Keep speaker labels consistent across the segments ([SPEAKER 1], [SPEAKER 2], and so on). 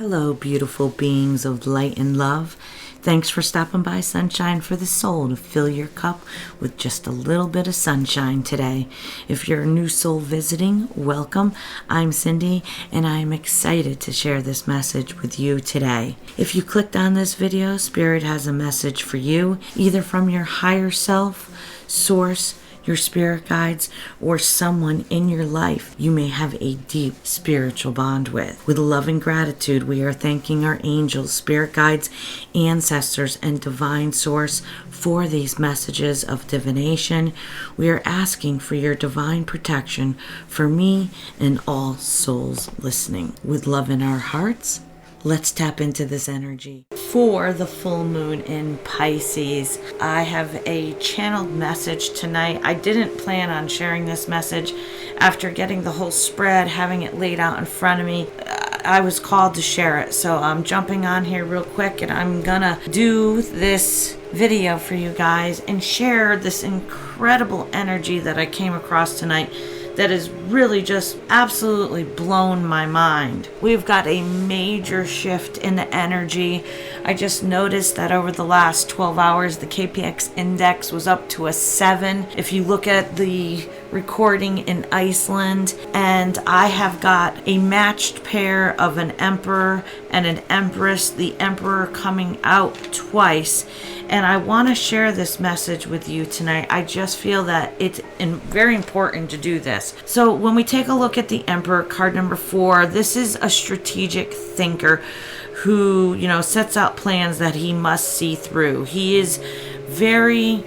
[SPEAKER 1] Hello, beautiful beings of light and love. Thanks for stopping by, Sunshine for the Soul, to fill your cup with just a little bit of sunshine today. If you're a new soul visiting, welcome. I'm Cyndi, and I'm excited to share this message with you today. If you clicked on this video, Spirit has a message for you, either from your higher self, source, your spirit guides, or someone in your life you may have a deep spiritual bond with. With love and gratitude, we are thanking our angels, spirit guides, ancestors, and divine source for these messages of divination. We are asking for your divine protection for me and all souls listening. With love in our hearts, let's tap into this energy. For the full moon in Pisces, I have a channeled message tonight. I didn't plan on sharing this message after getting the whole spread, having it laid out in front of me. I was called to share it, so I'm jumping on here real quick, and I'm gonna do this video for you guys and share this incredible energy that I came across tonight that has really just absolutely blown my mind. We've got a major shift in the energy. I just noticed that over the last 12 hours, the KPX index was up to a 7. If you look at the recording in Iceland, and I have got a matched pair of an Emperor and an Empress, the Emperor coming out twice. And I want to share this message with you tonight. I just feel that it's very important to do this. So when we take a look at the Emperor, card number 4, this is a strategic thinker who, sets out plans that he must see through. He is very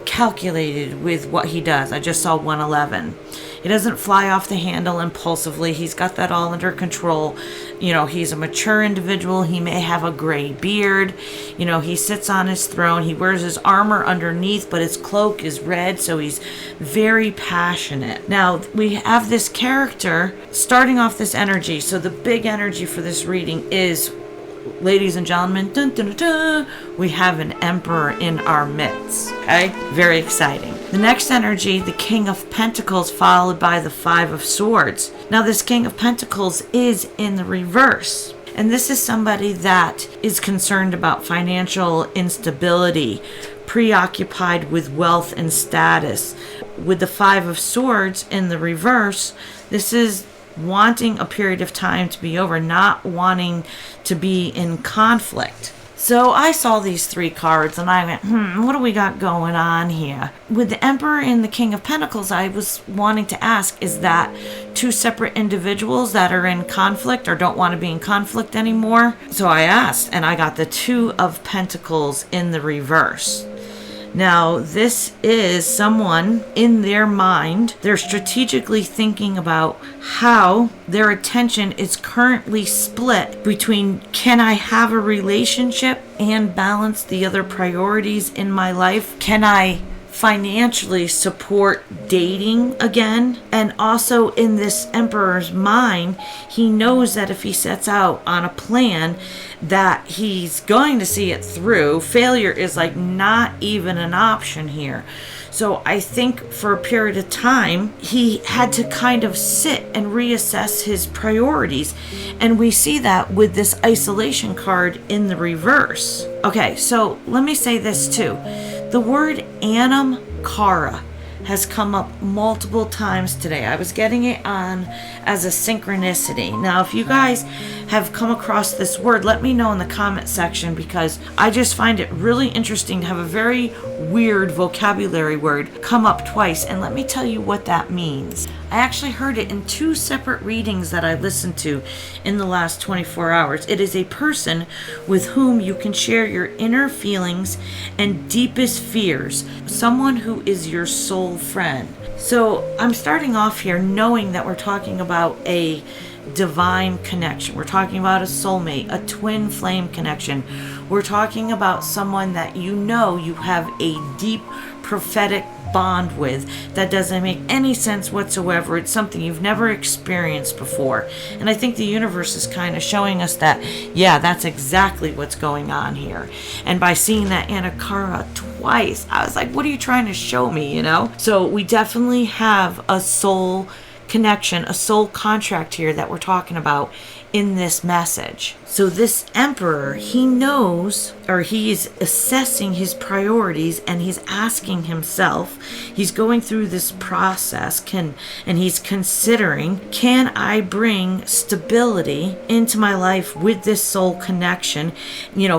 [SPEAKER 1] calculated with what he does. I just saw 111. He doesn't fly off the handle impulsively. He's got that all under control. He's a mature individual. He may have a gray beard. He sits on his throne. He wears his armor underneath, but his cloak is red, so he's very passionate. Now, we have this character starting off this energy. So the big energy for this reading is, ladies and gentlemen, dun, dun, dun, dun, we have an Emperor in our midst. Okay? Very exciting. The next energy, the King of Pentacles, followed by the Five of Swords. Now, this King of Pentacles is in the reverse. And this is somebody that is concerned about financial instability, preoccupied with wealth and status. With the Five of Swords in the reverse, this is wanting a period of time to be over, not wanting to be in conflict. So I saw these 3 cards and I went, what do we got going on here? With the Emperor and the King of Pentacles, I was wanting to ask, is that 2 separate individuals that are in conflict or don't want to be in conflict anymore? So I asked, and I got the 2 of Pentacles in the reverse. Now, this is someone in their mind. They're strategically thinking about how their attention is currently split between, can I have a relationship and balance the other priorities in my life? Can I financially support dating again? And also, in this Emperor's mind, he knows that if he sets out on a plan that he's going to see it through. Failure is like not even an option here. So I think for a period of time, he had to kind of sit and reassess his priorities. And we see that with this isolation card in the reverse. Okay, so let me say this too. The word Anam Cara has come up multiple times today. I was getting it on as a synchronicity. Now, if you guys have come across this word, let me know in the comment section, because I just find it really interesting to have a very weird vocabulary word come up twice. And let me tell you what that means. I actually heard it in 2 separate readings that I listened to in the last 24 hours. It is a person with whom you can share your inner feelings and deepest fears. Someone who is your soul friend. So I'm starting off here knowing that we're talking about a divine connection. We're talking about a soulmate, a twin flame connection. We're talking about someone that you have a deep prophetic bond with that doesn't make any sense whatsoever. It's something you've never experienced before. And I think the universe is kind of showing us that, yeah, that's exactly what's going on here. And by seeing that Anakara twice, I was like, what are you trying to show me, So we definitely have a soul connection, a soul contract here that we're talking about in this message. So this emperor, he knows, or he's assessing his priorities, and he's asking himself, he's going through this process, and he's considering, can I bring stability into my life with this soul connection?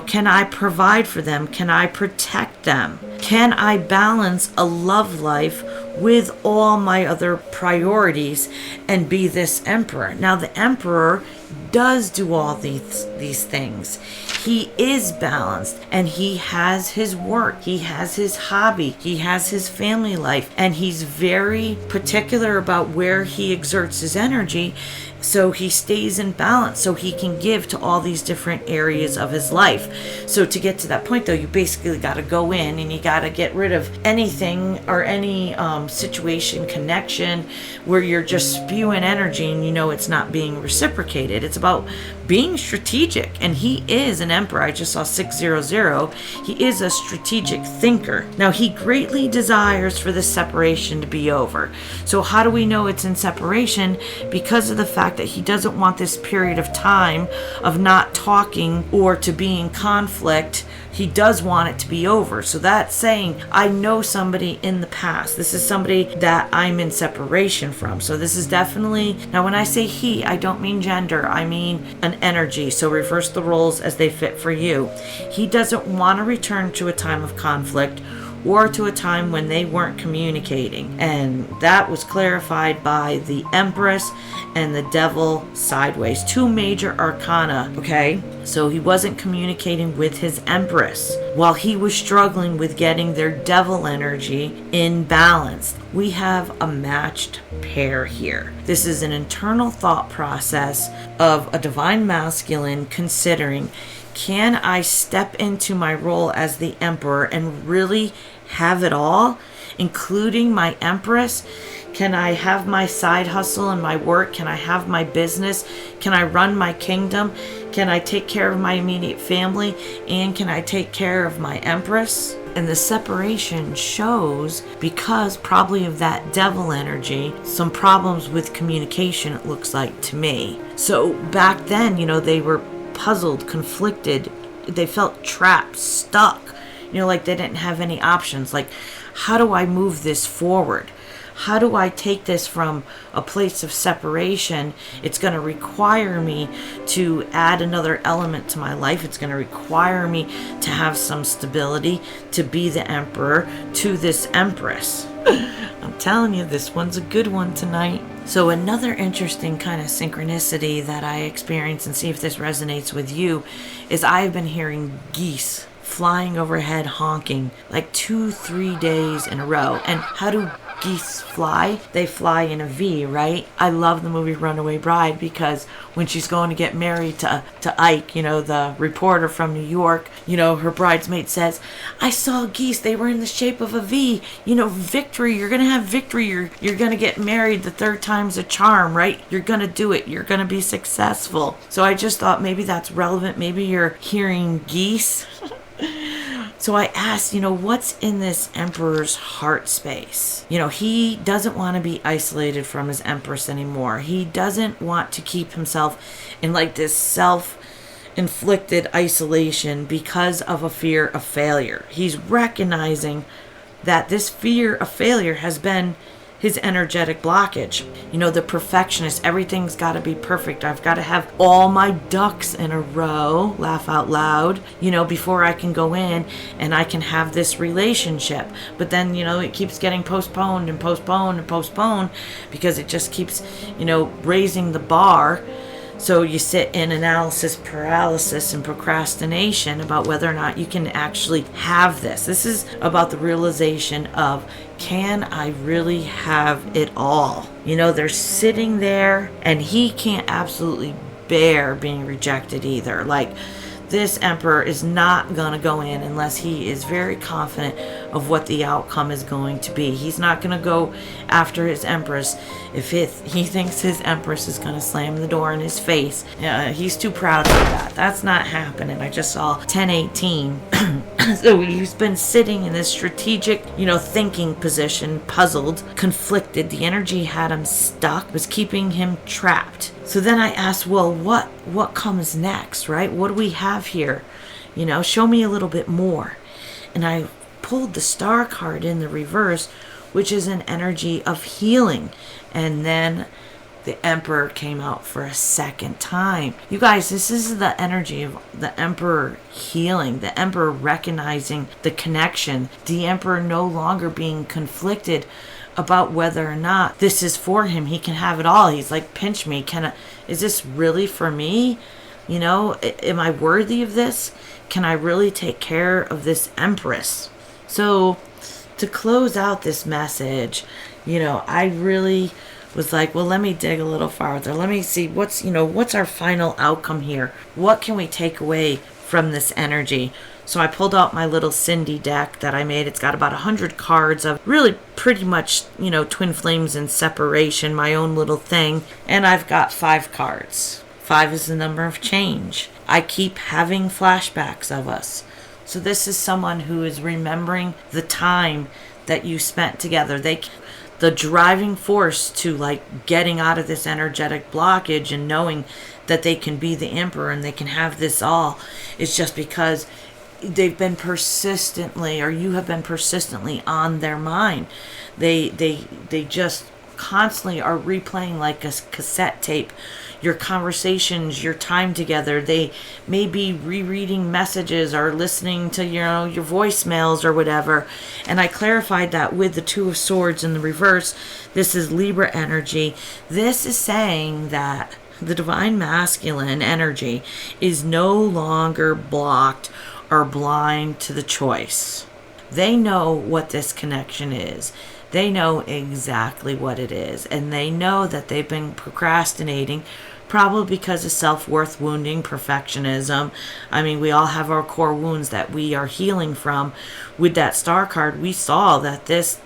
[SPEAKER 1] Can I provide for them? Can I protect them? Can I balance a love life with all my other priorities and be this emperor? Now, the emperor does do all these things. He is balanced, and he has his work, he has his hobby, he has his family life, and he's very particular about where he exerts his energy, so he stays in balance, so he can give to all these different areas of his life. So to get to that point, though, you basically got to go in and you got to get rid of anything or any situation, connection where you're just spewing energy and it's not being reciprocated. It's about being strategic, and he is an emperor. I just saw 600. He is a strategic thinker. Now, he greatly desires for this separation to be over. So how do we know it's in separation? Because of the fact that he doesn't want this period of time of not talking or to be in conflict. He does want it to be over. So that's saying, I know somebody in the past. This is somebody that I'm in separation from. So this is definitely, now when I say he, I don't mean gender. I mean an energy. So reverse the roles as they fit for you. He doesn't want to return to a time of conflict or to a time when they weren't communicating. And that was clarified by the Empress and the Devil sideways. Two major arcana, okay? So he wasn't communicating with his Empress while he was struggling with getting their Devil energy in balance. We have a matched pair here. This is an internal thought process of a divine masculine considering, can I step into my role as the Emperor and really have it all, including my Empress? Can I have my side hustle and my work? Can I have my business? Can I run my kingdom? Can I take care of my immediate family? And can I take care of my Empress? And the separation shows, because probably of that Devil energy, some problems with communication, it looks like to me. So back then, they were puzzled, conflicted. They felt trapped, stuck. Like they didn't have any options. Like, how do I move this forward? How do I take this from a place of separation? It's going to require me to add another element to my life. It's going to require me to have some stability, to be the Emperor to this Empress. I'm telling you, this one's a good one tonight. So another interesting kind of synchronicity that I experienced, and see if this resonates with you, is I've been hearing geese flying overhead honking like 2-3 days in a row. And how do geese fly? They fly in a V, right? I love the movie Runaway Bride, because when she's going to get married to Ike, the reporter from New York, her bridesmaid says, I saw geese, they were in the shape of a V. Victory, you're gonna have victory, you're gonna get married, the third time's a charm, right? You're gonna do it, you're gonna be successful. So I just thought maybe that's relevant. Maybe you're hearing geese. So I asked, what's in this Emperor's heart space? He doesn't want to be isolated from his Empress anymore. He doesn't want to keep himself in like this self-inflicted isolation because of a fear of failure. He's recognizing that this fear of failure has been his energetic blockage. The perfectionist, everything's got to be perfect. I've got to have all my ducks in a row, laugh out loud, before I can go in and I can have this relationship. But then, it keeps getting postponed and postponed and postponed because it just keeps, raising the bar. So you sit in analysis paralysis and procrastination about whether or not you can actually have this. This is about the realization of, can I really have it all? They're sitting there, and he can't absolutely bear being rejected either. Like, this Emperor is not going to go in unless he is very confident of what the outcome is going to be. He's not going to go after his Empress if he thinks his Empress is going to slam the door in his face. He's too proud for that. That's not happening. I just saw 1018. So he's been sitting in this strategic, thinking position, puzzled, conflicted. The energy had him stuck, was keeping him trapped. So then I asked, well, what comes next, right? What do we have here? Show me a little bit more. And I pulled the Star card in the reverse, which is an energy of healing. And then the Emperor came out for a second time. You guys, this is the energy of the Emperor healing, the Emperor recognizing the connection, the Emperor no longer being conflicted about whether or not this is for him. He can have it all. He's like, pinch me. Is this really for me? Am I worthy of this? Can I really take care of this Empress? So to close out this message, I really was like, well, let me dig a little farther. Let me see what's our final outcome here. What can we take away from this energy? So I pulled out my little Cyndi deck that I made. It's got about 100 cards of really pretty much, twin flames and separation, my own little thing. And I've got 5 cards. 5 is the number of change. I keep having flashbacks of us. So this is someone who is remembering the time that you spent together. The driving force to getting out of this energetic blockage and knowing that they can be the Emperor and they can have this all is just because they've been persistently, or you have been persistently on their mind. They just constantly are replaying like a cassette tape your conversations, your time together. They may be rereading messages or listening to your voicemails or whatever. And I clarified that with the 2 of Swords in the reverse. This is Libra energy. This is saying that the divine masculine energy is no longer blocked or blind to the choice. They know what this connection is. They know exactly what it is. And they know that they've been procrastinating, probably because of self-worth wounding, perfectionism. I mean, we all have our core wounds that we are healing from. With that Star card, we saw that this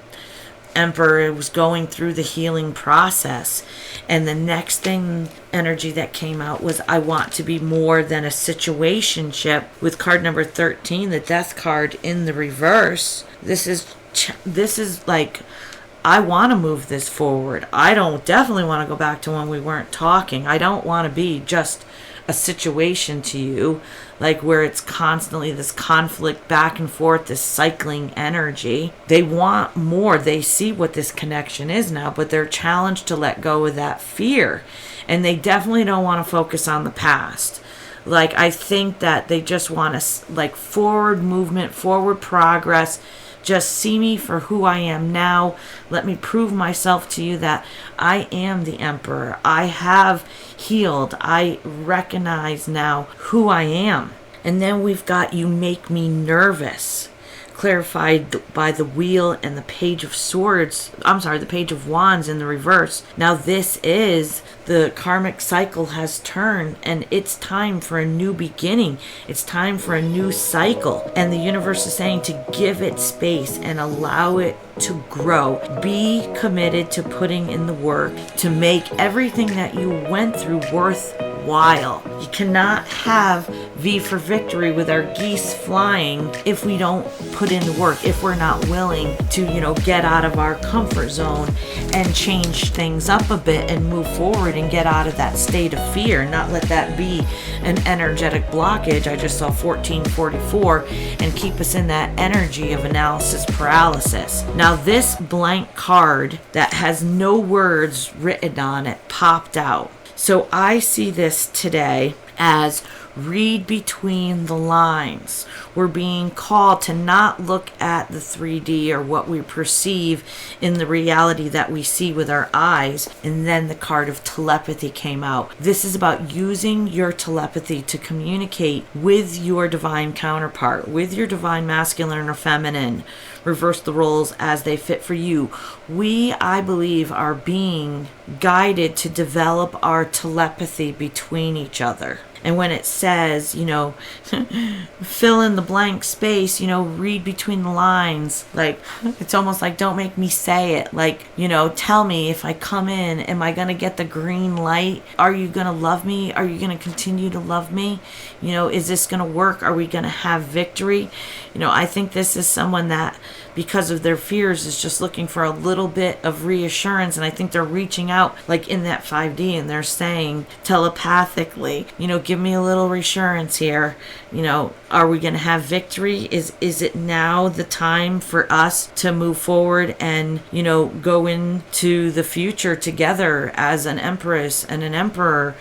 [SPEAKER 1] Emperor was going through the healing process. And the next energy that came out was, I want to be more than a situationship. With card number 13, the Death card in the reverse. This is like, I want to move this forward. I don't definitely want to go back to when we weren't talking. I don't want to be just a situation to you, like where it's constantly this conflict back and forth, this cycling energy. They want more. They see what this connection is now, but they're challenged to let go of that fear. And they definitely don't want to focus on the past. I think that they just want to, forward movement, forward progress. Just see me for who I am now. Let me prove myself to you that I am the Emperor. I have healed. I recognize now who I am. And then we've got You Make Me Nervous, clarified by the Wheel and the Page of Swords. The Page of Wands in the reverse. Now this is the karmic cycle has turned and it's time for a new beginning. It's time for a new cycle. And the universe is saying to give it space and allow it to grow. Be committed to putting in the work to make everything that you went through worthwhile. You cannot have V for victory with our geese flying if we don't put in the work, if we're not willing to, get out of our comfort zone and change things up a bit and move forward and get out of that state of fear, not let that be an energetic blockage. I just saw 1444 and keep us in that energy of analysis paralysis. Now this blank card that has no words written on it popped out. So I see this today as read between the lines. We're being called to not look at the 3D or what we perceive in the reality that we see with our eyes. And then the card of telepathy came out. This is about using your telepathy to communicate with your divine counterpart, with your divine masculine or feminine. Reverse the roles as they fit for you. We, I believe, are being guided to develop our telepathy between each other. And when it says, fill in the blank space, read between the lines, like, it's almost like, don't make me say it. Like, tell me, if I come in, am I going to get the green light? Are you going to love me? Are you going to continue to love me? Is this going to work? Are we going to have victory? I think this is someone that, because of their fears, is just looking for a little bit of reassurance. And I think they're reaching out, like in that 5D, and they're saying telepathically, give me a little reassurance here. Are we going to have victory? Is it now the time for us to move forward and, go into the future together as an empress and an emperor,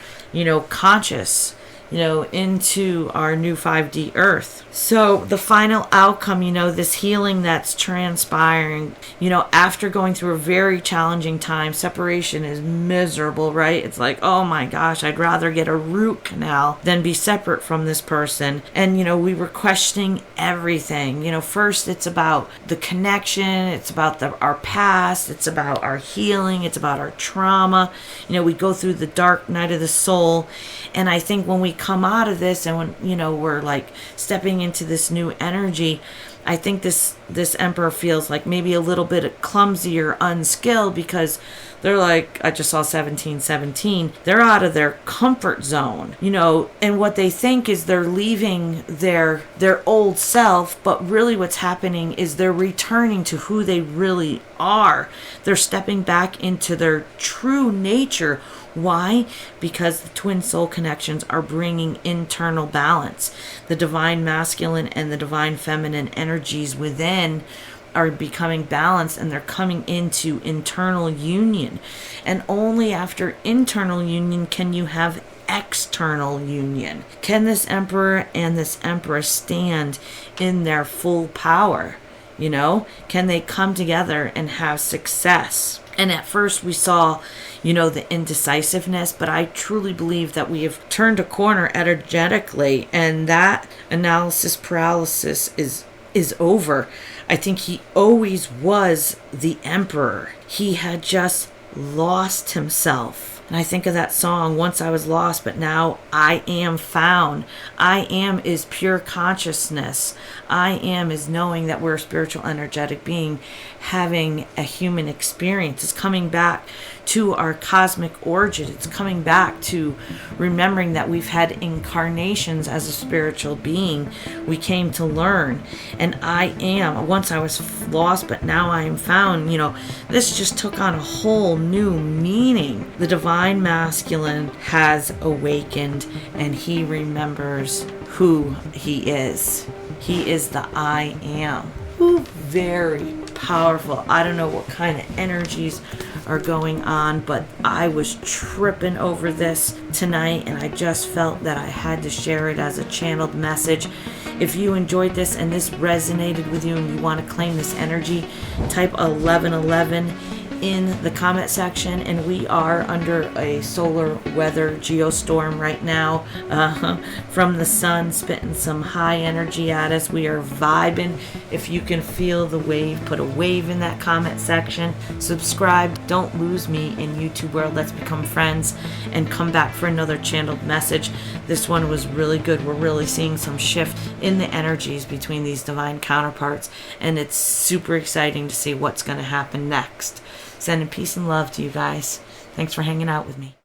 [SPEAKER 1] conscious, into our new 5D earth. So the final outcome, this healing that's transpiring, after going through a very challenging time. Separation is miserable, right? It's like, oh my gosh, I'd rather get a root canal than be separate from this person. And, we were questioning everything. First it's about the connection. It's about our past. It's about our healing. It's about our trauma. We go through the dark night of the soul. And I think when we come out of this and when, we're like stepping into this new energy, I think this emperor feels like maybe a little bit clumsy or unskilled, because they're like, I just saw 1717. They're out of their comfort zone, and what they think is they're leaving their old self, but really what's happening is they're returning to who they really are. They're stepping back into their true nature. Why? Because the twin soul connections are bringing internal balance. The divine masculine and the divine feminine energies within are becoming balanced, and they're coming into internal union. And only after internal union can you have external union. Can this emperor and this empress stand in their full power? Can they come together and have success? And at first we saw, the indecisiveness, but I truly believe that we have turned a corner energetically, and that analysis paralysis is over. I think he always was the emperor. He had just lost himself. And I think of that song, once I was lost, but now I am found. I am is pure consciousness. I am is knowing that we're a spiritual, energetic being having a human experience. It's coming back to our cosmic origin. It's coming back to remembering that we've had incarnations as a spiritual being. We came to learn. And I am, once I was lost, but now I am found. This just took on a whole new meaning. The divine masculine has awakened, and he remembers who he is. He is the I am. Ooh, very powerful. I don't know what kind of energies are going on, but I was tripping over this tonight, and I just felt that I had to share it as a channeled message. If you enjoyed this and this resonated with you and you want to claim this energy, type 1111 in the comment section. And we are under a solar weather geostorm right now, from the sun spitting some high energy at us. We are vibing. If you can feel the wave, put a wave in that comment section. Subscribe. Don't lose me in YouTube world. Let's become friends and come back for another channeled message. This one was really good. We're really seeing some shift in the energies between these divine counterparts, and it's super exciting to see what's going to happen next. Sending peace and love to you guys. Thanks for hanging out with me.